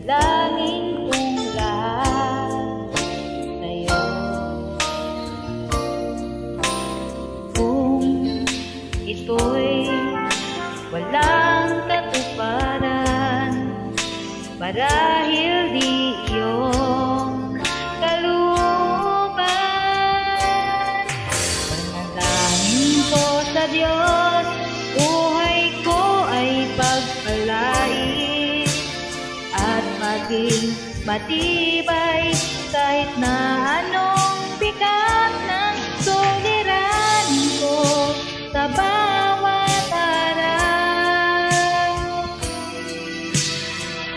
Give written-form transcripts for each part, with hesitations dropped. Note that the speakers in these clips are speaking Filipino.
Dalangin kong lahat sa'yo. Kung ito'y walang katuparan, marahil di iyong kalooban. Panalangin ko sa Diyos, buhay ko ay pagpalain at maging matibay kahit na anong bigat ng suliranin ko sa bawat araw.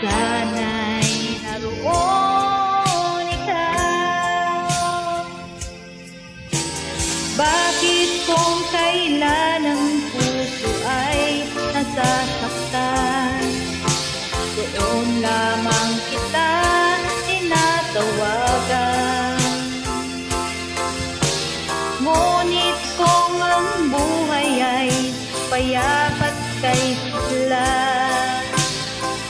Sana'y naroon ikaw. Bakit kung kailan ang puso ay nasasaktan, doon lamang kita tinatawagan? Ngunit kung ang buhay ay payapat kay sila,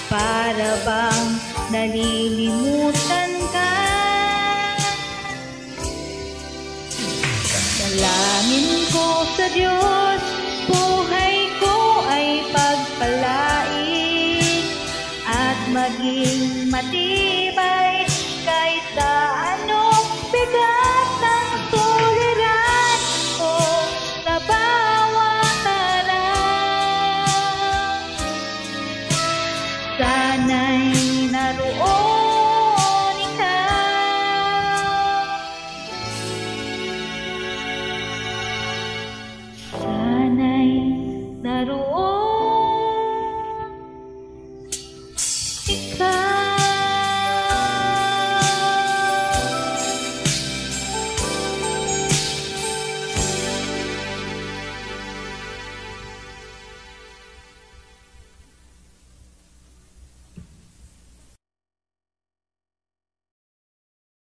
para bang nalilimutan ka? Dalangin ko sa Diyos,